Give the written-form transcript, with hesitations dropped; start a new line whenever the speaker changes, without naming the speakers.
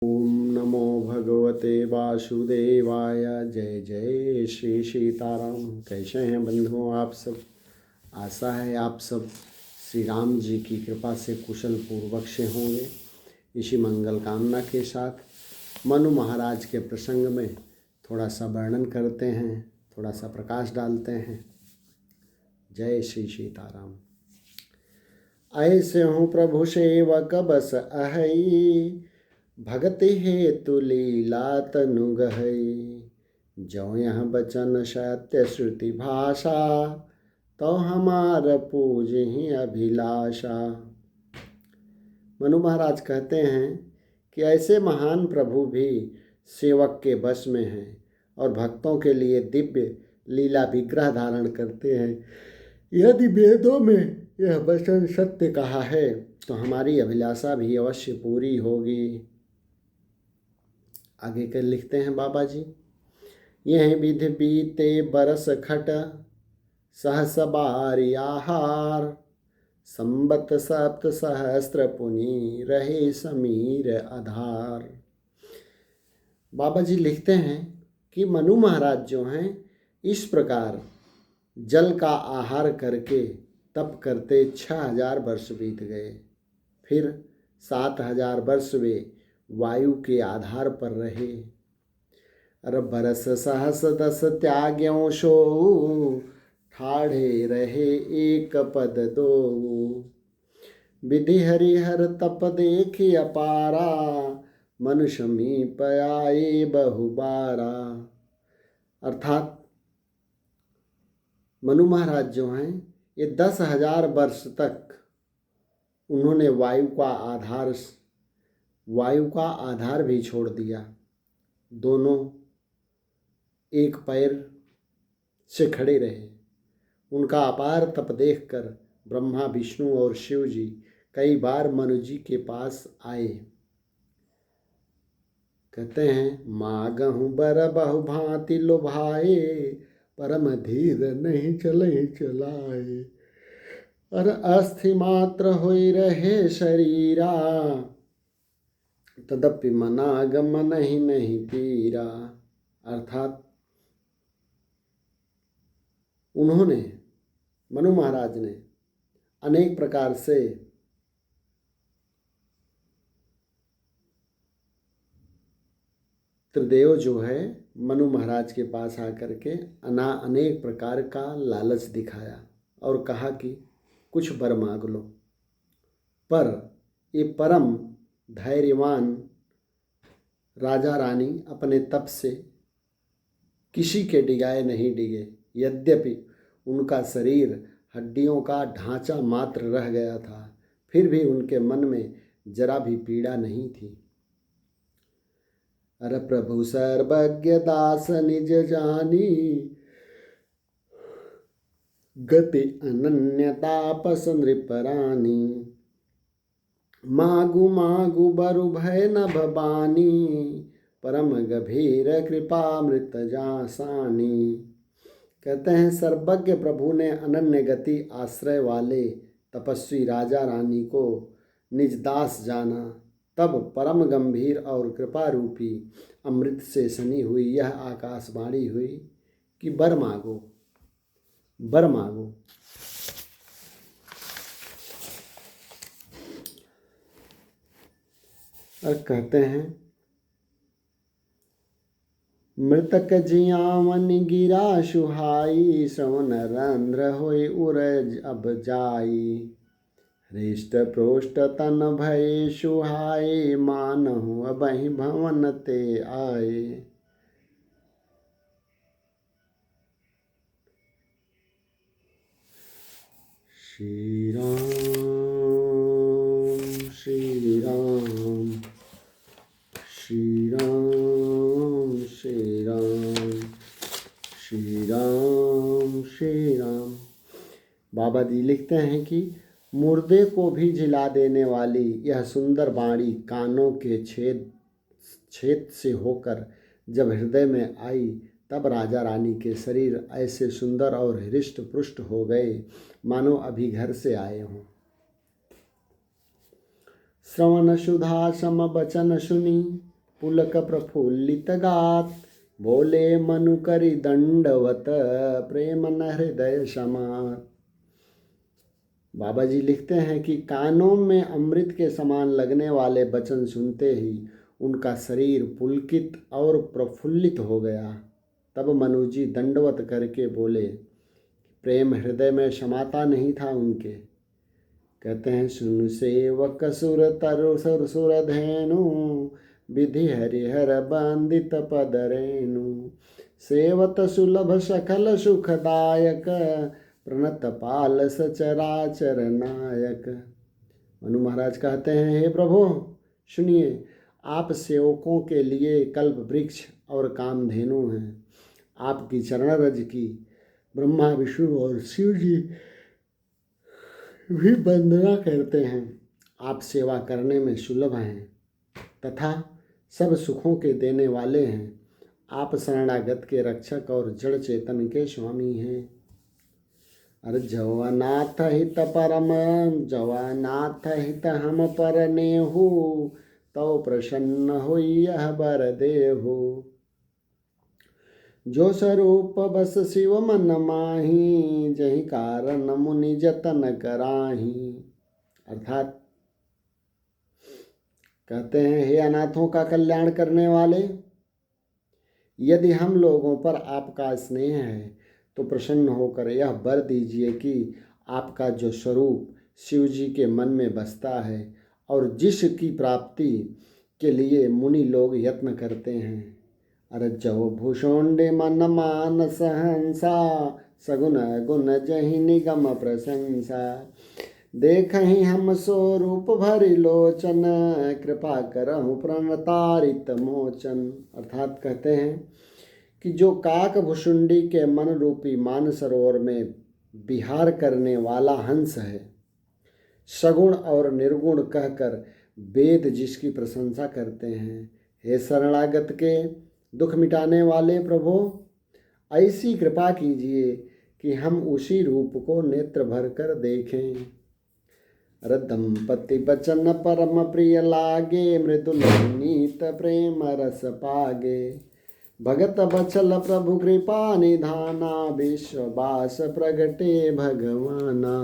ओम नमो भगवते वासुदेवाय। जय जय श्री सीताराम। कैसे हैं बंधुओं आप सब? आशा है आप सब श्री राम जी की कृपा से कुशल पूर्वक से होंगे। इसी मंगल कामना के साथ मनु महाराज के प्रसंग में थोड़ा सा वर्णन करते हैं, थोड़ा सा प्रकाश डालते हैं। जय श्री सीताराम। ऐसे हूँ प्रभु सेवक बस अहई, भगति हेतु लीला तनु गहई। जो यह बचन सत्य श्रुति भाषा, तो हमार पूज ही अभिलाषा। मनु महाराज कहते हैं कि ऐसे महान प्रभु भी सेवक के बस में हैं और भक्तों के लिए दिव्य लीला विग्रह धारण करते हैं। यदि वेदों में यह वचन सत्य कहा है तो हमारी अभिलाषा भी अवश्य पूरी होगी। आगे कर लिखते हैं बाबा जी। यह विधि बीते बरस खट, सहस बारी आहार। संबत सप्त सहस्त्र पुनि, रहे समीर आधार। बाबा जी लिखते हैं कि मनु महाराज जो हैं इस प्रकार जल का आहार करके तप करते 6000 वर्ष बीत गए। फिर 7000 वर्ष वे वायु के आधार पर रहे। अर बरस सहस दस त्याग्यों सो, ठाढ़े रहे एक पद दो। विधि हरिहर तप देखी अपारा, मनुष्य समीप आए बहुबारा। अर्थात मनु महाराज जो हैं ये 10,000 वर्ष तक उन्होंने वायु का आधार भी छोड़ दिया। दोनों एक पैर से खड़े रहे। उनका अपार तप देखकर ब्रह्मा विष्णु और शिव जी कई बार मनु जी के पास आए। कहते हैं मागहु बर बहु भांति लुभाए, परम धीर नहीं चले चलाए। अर अस्थि मात्र होई रहे शरीरा, तदपि मनागम नहीं पीरा। अर्थात उन्होंने मनु महाराज ने अनेक प्रकार से त्रिदेव जो है मनु महाराज के पास आकर के अनेक प्रकार का लालच दिखाया और कहा कि कुछ वर मांग लो। पर ये परम धैर्यवान राजा रानी अपने तप से किसी के डिगाए नहीं डिगे। यद्यपि उनका शरीर हड्डियों का ढांचा मात्र रह गया था, फिर भी उनके मन में जरा भी पीड़ा नहीं थी। अरे प्रभु सर्वज्ञ दास निज जानी, गति अनन्यतापस नृपरानी। मागु मागु बरु भय नभ बानी, परम गभीर कृपामृत जासानी। कहते हैं सर्वज्ञ प्रभु ने अनन्य गति आश्रय वाले तपस्वी राजा रानी को निज दास जाना। तब परम गंभीर और कृपा रूपी अमृत से सनी हुई यह आकाशवाणी हुई कि वर मांगो, वर मांगो। और कहते हैं मृतक जियावन गिरा सुहाई, श्रवण रंध्र होय उरज अब जाई। हृष्ट प्रोष्ट तन भय सुहाए, मानहु अबहि भवन ते आए। श्री राम श्री राम श्री राम श्री राम श्री राम श्री राम। बाबा जी लिखते हैं कि मुर्दे को भी जिला देने वाली यह सुंदर वाणी कानों के छेद से होकर जब हृदय में आई, तब राजा रानी के शरीर ऐसे सुंदर और हृष्ट पुष्ट हो गए मानो अभी घर से आए हों। श्रवण सुधा सम बचन सुनी, पुलक प्रफुल्लित गात, बोले मनु करि दंडवत, प्रेम न हृदय समात। बाबा जी लिखते हैं कि कानों में अमृत के समान लगने वाले वचन सुनते ही उनका शरीर पुलकित और प्रफुल्लित हो गया। तब मनु जी दंडवत करके बोले, प्रेम हृदय में समाता नहीं था उनके। कहते हैं, सुन सेवक सुर तरु सुर सुर धेनु, विधि हरिहर बंदित पद रेणु, सेवत सुलभ सकल सुखदायक, प्रणत पाल सचराचर नायक। मनु महाराज कहते हैं, हे प्रभु सुनिए, आप सेवकों के लिए कल्प वृक्ष और कामधेनु हैं। आपकी चरण रज की ब्रह्मा विष्णु और शिव जी भी वंदना करते हैं। आप सेवा करने में सुलभ हैं तथा सब सुखों के देने वाले हैं। आप शरणागत के रक्षक और जड़ चेतन के स्वामी हैं। अरे जवनाथ हित परम, जवनाथ हित हम पर नेहु, तो प्रसन्न होई यह बर देहु, जो स्वरूप बस शिव मन माही, जहि कारण मुनि जतन कराही। अर्थात कहते हैं, हे अनाथों का कल्याण करने वाले, यदि हम लोगों पर आपका स्नेह है तो प्रसन्न होकर यह वर दीजिए कि आपका जो स्वरूप शिव जी के मन में बसता है और जिसकी प्राप्ति के लिए मुनि लोग यत्न करते हैं। अरे जव भूषोंडे मन मान सहंसा, सगुन गुण जहि निगम प्रशंसा, देखहि हम स्वरूप भरि लोचन, कृपा करहु प्रणतारित मोचन। अर्थात कहते हैं कि जो काक भुषुंडी के मन रूपी मान सरोवर में विहार करने वाला हंस है, सगुण और निर्गुण कहकर वेद जिसकी प्रशंसा करते हैं, हे शरणागत के दुख मिटाने वाले प्रभु, ऐसी कृपा कीजिए कि हम उसी रूप को नेत्र भर कर देखें। अरे दंपति बचन परम प्रिय लागे, मृदुल नीत प्रेम रस पागे, भगत बचल प्रभु कृपा निधाना, विश्ववास प्रगटे भगवाना।